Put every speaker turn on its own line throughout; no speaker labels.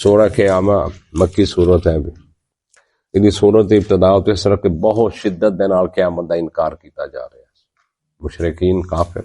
سورہ قیامہ مکی صورت ہے بھی ਇਹਦੀ ਸੂਰਤ ਦੀ ਇਬਤਦਾ ਤੇ ਇਸ ਤਰ੍ਹਾਂ ਕਿ ਬਹੁਤ ਸ਼ਿੱਦਤ ਦੇ ਨਾਲ ਕਿਆਮਤ ਦਾ ਇਨਕਾਰ ਕੀਤਾ ਜਾ ਰਿਹਾ ਹੈ ਮੁਸ਼ਰਿਕੀਨ ਕਾਫਿਰ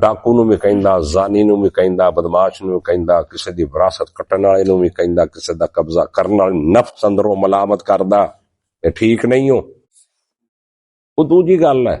ਡਾਕੂ ਨੂੰ ਵੀ ਕਹਿੰਦਾ ਜ਼ਾਨੀ ਨੂੰ ਵੀ ਕਹਿੰਦਾ ਬਦਮਾਸ਼ ਨੂੰ ਵੀ ਕਹਿੰਦਾ ਕਿਸੇ ਦੀ ਵਿਰਾਸਤ ਕੱਟਣ ਵਾਲੇ ਨੂੰ ਵੀ ਕਹਿੰਦਾ ਕਿਸੇ ਦਾ ਕਬਜ਼ਾ ਕਰਨ ਵਾਲੇ ਨਫਸ ਅੰਦਰੋਂ ਮਲਾਮਤ ਕਰਦਾ ਇਹ ਠੀਕ ਨਹੀਂ ਹੋ ਉਹ ਦੂਜੀ ਗੱਲ ਹੈ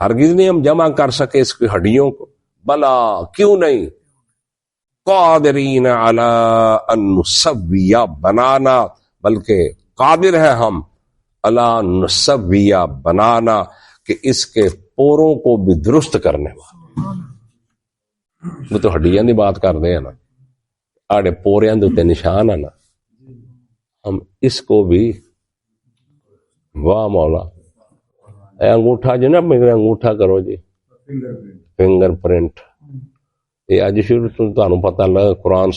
ہرگز نہیں ہم جمع کر سکے اس کی ہڈیوں کو. بلا کیوں نہیں, قادرین علی ان نسوی بنانا, بلکہ قادر ہے ہم علی نسوی بنانا کہ اس کے پوروں کو بھی درست کرنے والے. وہ تو ہڈیاں دی بات کر رہے ہیں نا, آڑے پوریاں دے تے نشان ہے نا, ہم اس کو بھی واہ مولا اے انگوٹھا جو نا میرا انگوٹھا کرو جی فنگر پرنٹ, یہ اج شروع تو تانوں پتہ لگا قرآن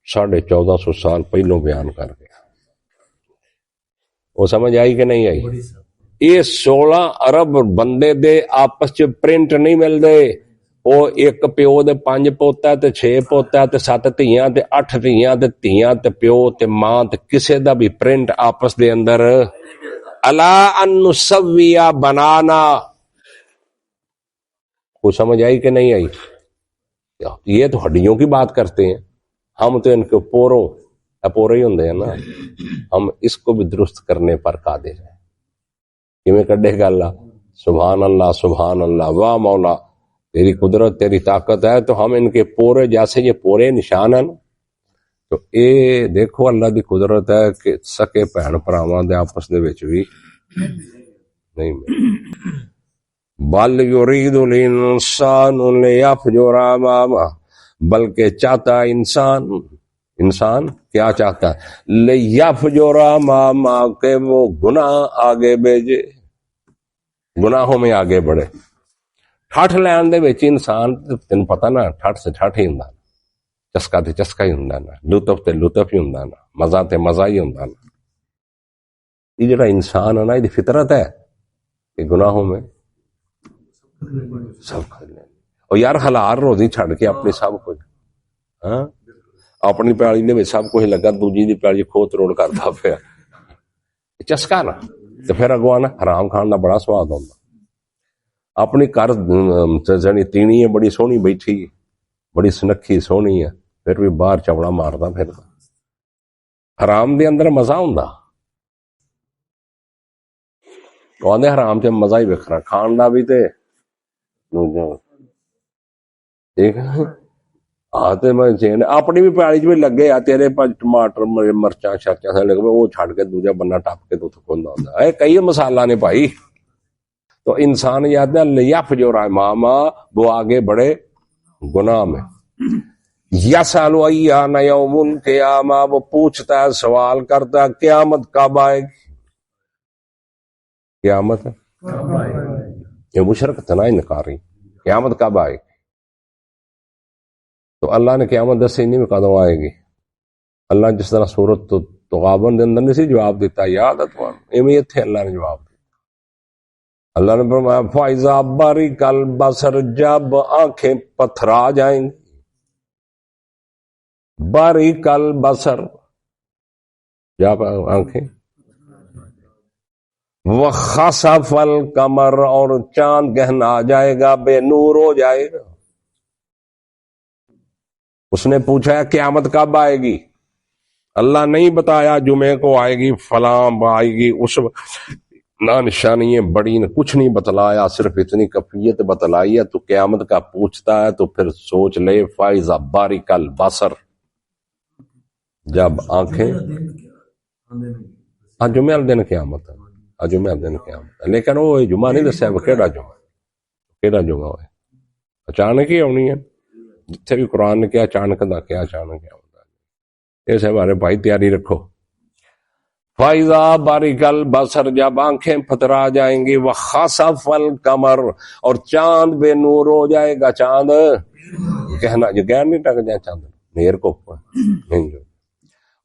1450 سال پہلوں بیان کر گیا. وہ سمجھ آئی کہ نہیں آئی؟ یہ 16 ارب بندے دے آپس چ پرنٹ نہیں مل دے. وہ ایک پیو دے 5 پوتا تے 6 پوتا تے 7 دھیاں تے 8 دھیاں تے دھیاں تے پیو تے ماں تے کسے دا بھی پرنٹ آپس دے اندر الا ان نسوی بنانا. کو سمجھ آئی کہ نہیں آئی؟ یہ تو ہڈیوں کی بات کرتے ہیں, ہم تو ان کے پوروں پورے ہی ہوندے ہیں نا, ہم اس کو بھی درست کرنے پر قادر ہیں. کیویں کڈے گا اللہ, سبحان اللہ سبحان اللہ, واہ مولا تیری قدرت تیری طاقت ہے. تو ہم ان کے پورے جیسے یہ پورے نشان ہیں, تو اے دیکھو اللہ دی قدرت ہے کہ سکے بہن بھراواں دے آپس دے وچ بھی نہیں ملے. بل یرید الانسان لیفجر امامہ, بلکہ چاہتا انسان کیا چاہتا ہے, لیفجر امامہ, کہ وہ گناہ آگے بھیجے, گناہوں میں آگے بڑھے. ٹھٹ لین دے وچ انسان تین پتہ نا, ٹھٹ سے ٹھٹ ہی ہوندا, چسکا تے چسکا ہی ہوندا نا, لطف تے لطف ہی ہوندا نا, مزہ تے مزہ ہی ہوندا نا. یہ جڑا انسان ہے نا, یہ فطرت ہے کہ گناہوں میں سب کر لیں. اور یار حلال روزی چھڑ کے اپنی سب کچھ, ہاں اپنی پیالی دے وچ سب کچھ لگا, دوجی دی پیالی کھو تروڑ کردا پیا, چسکا نا. تے پھر اگوں نا حرام کھان دا بڑا سواد ہوندا. اپنی کر جنی تینی ہے بڑی سونی بیٹھی, بڑی سنکھی سونی ہے, پھر بھی باہر چوڑا ماردا پھردا. حرام دے اندر مزہ ہوندا, آندے حرام چ مزہ ہی وکھرا, کھان دا بھی تے ٹھیک ہے. آتے میں چین اپنی بھی پیالی چ بھی لگے آ, تیرے پر ٹماٹر مرچاں شرچاں سے لگے, وہ چھڑ کے دوجا بننا ٹپ کے تو کھوندا ہوندا. اے کئی مسالہ نے بھائی. تو انسان یاد ہے لیفجر امامہ, وہ آگے بڑھے گناہ میں. یسأل ایان یوم القیامہ, وہ پوچھتا ہے سوال کرتا ہے قیامت کب آئے گی. قیامت یہ مشرک تھا نا انکاری, قیامت کب آئے گی. تو اللہ نے قیامت دسی نہیں کدوں آئے گی. اللہ جس طرح سورت تغابن دے اندر نہیں سی جواب دیتا, یاد ہے تو ایویں ایتھے اللہ نے جواب دیا. اللہ نے فرمایا فَإِذَا بَرِقَ الْبَصَرُ, جب آنکھیں پتھرا جائیں گی. بَرِقَ الْبَصَرُ, جب آنکھیں. وَخَسَفَ الْقَمَرُ, اور چاند گہنا آ جائے گا, بے نور ہو جائے گا. اس نے پوچھا ہے قیامت کب آئے گی, اللہ نہیں بتایا جمعے کو آئے گی, فلاں آئے گی, اس نہ نشانیاں بڑی نے کچھ نہیں بتلایا, صرف اتنی کفیت بتلائی ہے. تو قیامت کا پوچھتا ہے تو پھر سوچ لے, فَإِذَا بَرِقَ الْبَصَرُ, جب آنکھیں. جمعہ دن قیامت ہے, جمعہ دن قیامت ہے. لیکن وہ جمعہ نہیں دسیا کیڑا جمعہ ہوئے, اچانک ہی آنی ہے. جتھے بھی قرآن نے کیا اچانک دا کیا اچانک کیا ہوتا ہے. اس ہمارے بھائی تیاری رکھو. فَإِذَا بَرِقَ الْبَصَرُ, جب آنکھیں پتھرا جائیں گی. وَخَسَفَ الْقَمَرُ, اور چاند بے نور ہو جائے گا. چاند کہنا یہ غیر نہیں ٹک جائے, چاند نیر کو نہیں.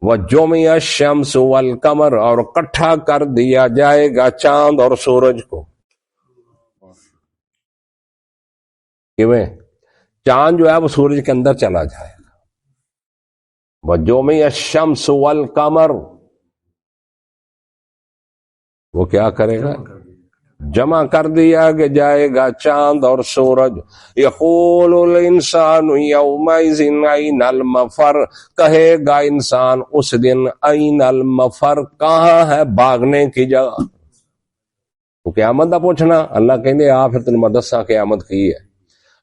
وَجُمِعَ الشَّمْسُ وَالْقَمَرُ, اور اکٹھا کر دیا جائے گا چاند اور سورج کو. کیویں چاند جو ہے وہ سورج کے اندر چلا جائے گا. وَجُمِعَ الشَّمْسُ وَالْقَمَرُ, وہ کیا کرے گا, جمع کر دیا کہ جائے گا چاند اور سورج. یقول الانسان یومئذ این المفر, کہے گا انسان اس دن این المفر, کہاں ہے بھاگنے کی جگہ. تو قیامت دا پوچھنا اللہ کہندے آ پھر تینوں میں دساں قیامت کی ہے.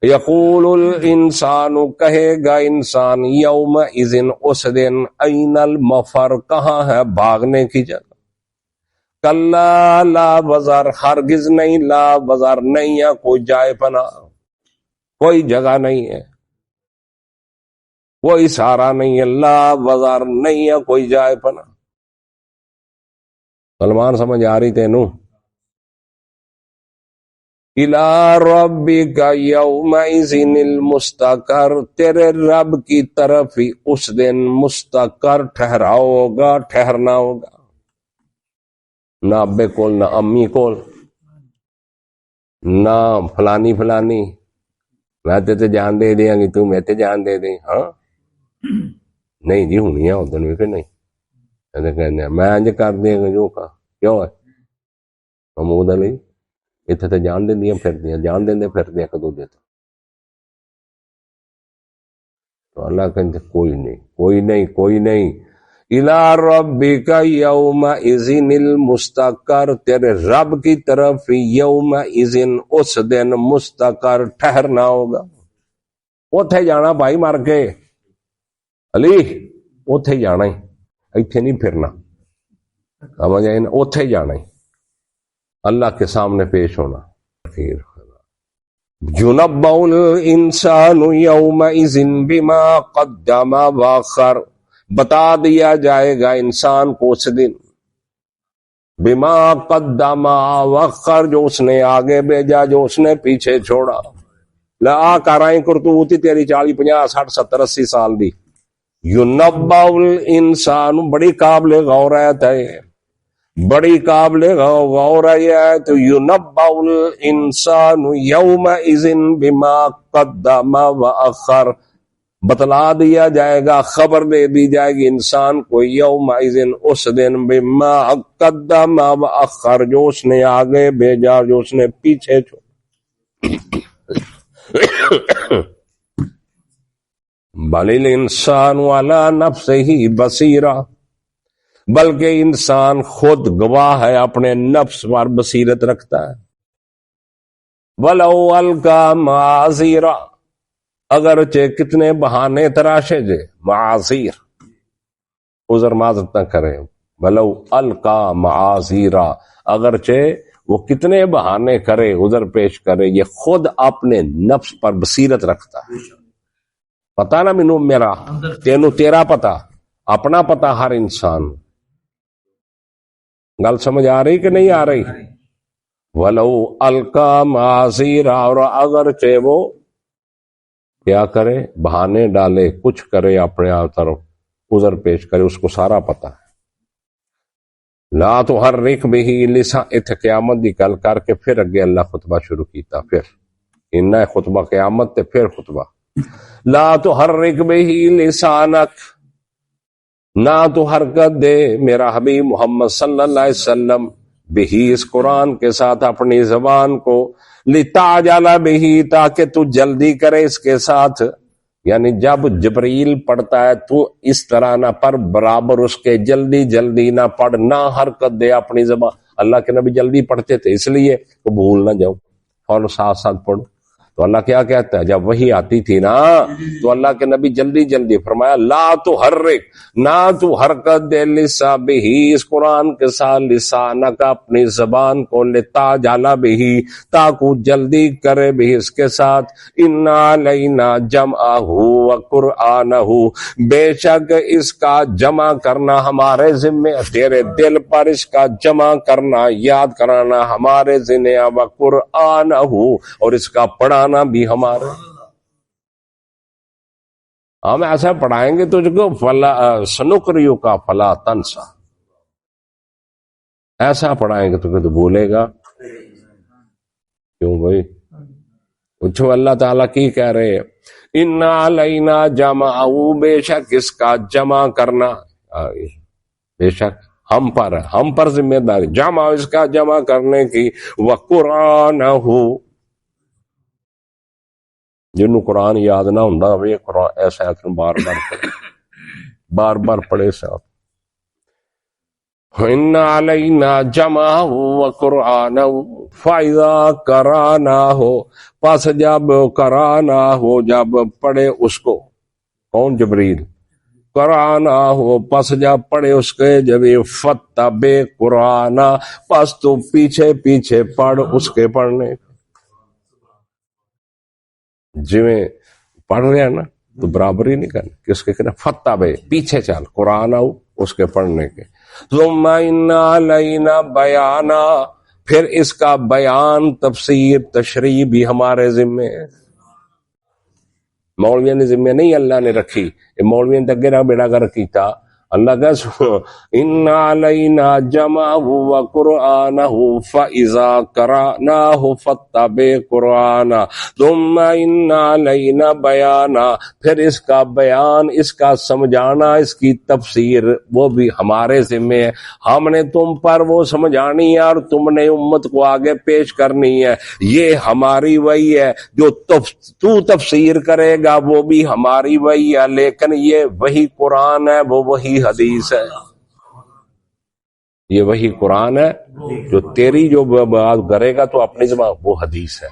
یقول الانسان کہے گا انسان یوم اذن اس دن این المفر کہاں ہے بھاگنے کی جگہ. کلا لا وزر ہرگز نہیں، لا وزر نہیں ہے کوئی جائے پناہ، کوئی جگہ نہیں ہے، کوئی سہارا نہیں ہے، لا وزر نہیں ہے کوئی جائے پناہ. سلمان سمجھ آ رہی تینوں؟ اِلَىٰ رَبِّكَ يَوْمَئِذٍ الْمُسْتَقَرُّ تیرے رب کی طرف ہی اس دن مستقر ٹھہراؤ ہوگا، ٹھہرنا ہوگا. نہ ابے کول، نہ امی کول، نہ فلانی فلانی میں تے جان دے دیاں گی تو میں تے جان دے دیں. ہاں نہیں جی ہونی ہے ادھر بھی کہ نہیں کہنے میں انج کر دیں گا جو کا کیوں ہے محمود علی اتنے تو جان دیا پھردیاں، جان دیں پھردے ایک دوجے تو اللہ کہتے کوئی نہیں کوئی نہیں کوئی نہیں. اِلَىٰ رَبِّكَ يَوْمَئِذٍ الْمُسْتَقَرُّ تیرے رب کی طرف یومئذٍ اس دن مستقر ٹھہرنا ہوگا. اوتھے جانا بھائی مر کے علی، اوتھے جانا ہی، ایتھے نہیں پھرنا. سمجھ آئی نا؟ اوتھے جانا ہی، اللہ کے سامنے پیش ہونا. يُنَبَّأُ الْإِنسَانُ يَوْمَئِذٍ بِمَا قَدَّمَ وَأَخَّرَ بتا دیا جائے گا انسان کو اس دن بِمَا قَدَّمَ وَأَخَّرَ جو اس نے آگے بھیجا، جو اس نے پیچھے چھوڑا. لا کرائیں کرتوتی تیری 40 50 60 70 80 سال دی. يُنَبَّأُ الْإِنسَانُ بڑی قابل غور ہے، بڑی قابل غور ہے تو يُنَبَّأُ الْإِنسَانُ يَوْمَئِذٍ بِمَا قَدَّمَ وَأَخَّرَ بتلا دیا جائے گا، خبر دے دی جائے گی انسان کو یومئذٍ اس دن بِمَا قَدَّمَ وَأَخَّرَ جو اس نے آگے بھیجا، جو اس نے پیچھے چھوڑا. بل الانسان علی نفسہ بصیرہ بلکہ انسان خود گواہ ہے، اپنے نفس پر بصیرت رکھتا ہے. ولو القی معاذیرہ اگرچہ کتنے بہانے تراشے جے، معاذیر عذر معذرت نہ کرے. ولو القی معاذیرہ اگرچہ وہ کتنے بہانے کرے، عذر پیش کرے، یہ خود اپنے نفس پر بصیرت رکھتا ہے. پتا نا مینوں میرا تینوں تیرا پتا، اپنا پتا ہر انسان. گل سمجھ آ رہی کہ نہیں آ رہی؟ ولو القی معاذیرہ اور اگرچہ وہ کیا کرے، بہانے ڈالے، کچھ کرے، اپنے طرف عذر پیش کرے، اس کو سارا پتا ہے. لا تحرک بہ لسان اتنے قیامت دی گل کر کے پھر اگے اللہ خطبہ شروع کیتا. پھر انہا خطبہ قیامت تے پھر خطبہ. لا تحرک بہ لسانک نہ تو حرکت دے میرا حبیب محمد صلی اللہ علیہ وسلم بہی اس قرآن کے ساتھ اپنی زبان کو، لتعجل بہی تاکہ تو جلدی کرے اس کے ساتھ. یعنی جب جبریل پڑھتا ہے تو اس طرح نہ پر برابر اس کے جلدی جلدی نہ پڑھ، نہ حرکت دے اپنی زبان. اللہ کے نبی جلدی پڑھتے تھے اس لیے وہ بھول نہ جاؤ، فوراً ساتھ ساتھ پڑھو. تو اللہ کیا کہتا ہے جب وہی آتی تھی نا تو اللہ کے نبی جلدی جلدی فرمایا لا تو حرک نہ تو حرکت دے لسا بہی اس قرآن کے ساتھ لسانک اپنی زبان کو، لتعجل بہی تاکو جلدی کرے بھی اس کے ساتھ. انا علینا جمعہ و قرآنہ بے شک اس کا جمع کرنا ہمارے ذمے، تیرے دل پر اس کا جمع کرنا یاد کرانا ہمارے ذمے، و قرآنہ اور اس کا پڑھانا بھی ہمارے. ہم ایسا پڑھائیں گے تجھ کو فلا سنقریو کا فلا تنسا، ایسا پڑھائیں گے تو بھولے گا کیوں بھائی؟ پوچھو اللہ تعالیٰ کی کہہ رہے ہیں انا علینا جمعہ بے شک اس کا جمع کرنا، بے شک ہم پر ذمہ داری جمع اس کا جمع کرنے کی. وقرآنہ جنہوں قرآن یاد نہ ہوندا ہوئے قرآن ایسا بار بار پڑھے، بار بار پڑھے. صاحب ان علینا جمعہ و قرآن فاذا کرانا ہو، پس جب کرانا ہو، جب پڑھے اس کو، کون؟ جبریل. قرانا ہو، پس جب پڑھے اس کے، جب فتبع قرآنا، پس تو پیچھے پیچھے پڑھ اس کے پڑھنے. جویں پڑھ رہے ہیں نا تو برابری نہیں کرنی کہ اس کے کہنا فتبع، پیچھے چل، قرآن اس کے پڑھنے کے. ثم ان علینا بیانا، پھر اس کا بیان، تفسیر، تشریح بھی ہمارے ذمے ہے. مولویوں نے ذمہ نہیں، اللہ نے رکھی. یہ مولویوں نے اگے نہ بیڑا کر کیتا. اللہ کہ ان علینا جمعہ و قرآنہ فاذا قرأناہ فاتبع قرآنہ ثم ان علینا بیانا، پھر اس کا بیان، اس کا سمجھانا، اس کی تفسیر وہ بھی ہمارے ذمہ ہے. ہم نے تم پر وہ سمجھانی ہے اور تم نے امت کو آگے پیش کرنی ہے. یہ ہماری وحی ہے. جو تو تفسیر کرے گا وہ بھی ہماری وحی ہے، لیکن یہ وہی قرآن ہے، وہ وہی حدیث ہے. یہ وہی قرآن ہے، جو تیری جو بات کرے گا تو اپنی زبان، وہ حدیث ہے.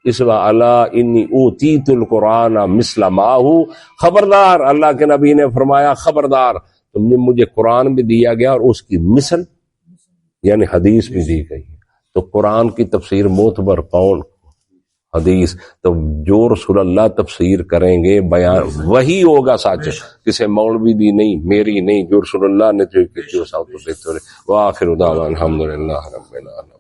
اس وقت اللہ انی اوتیت القرآن مثل ماہو، خبردار، اللہ کے نبی نے فرمایا خبردار، تم نے مجھے قرآن بھی دیا گیا اور اس کی مثل یعنی حدیث بھی دی گئی. تو قرآن کی تفسیر معتبر کون؟ حدیث. تو جو رسول اللہ تفسیر کریں گے، بیان وہی ہوگا سچ، کسی مولوی دی نہیں، میری نہیں، جو رسول اللہ نے جو سب کو دیتے. وآخر دعوانا الحمدللہ رب العالمین.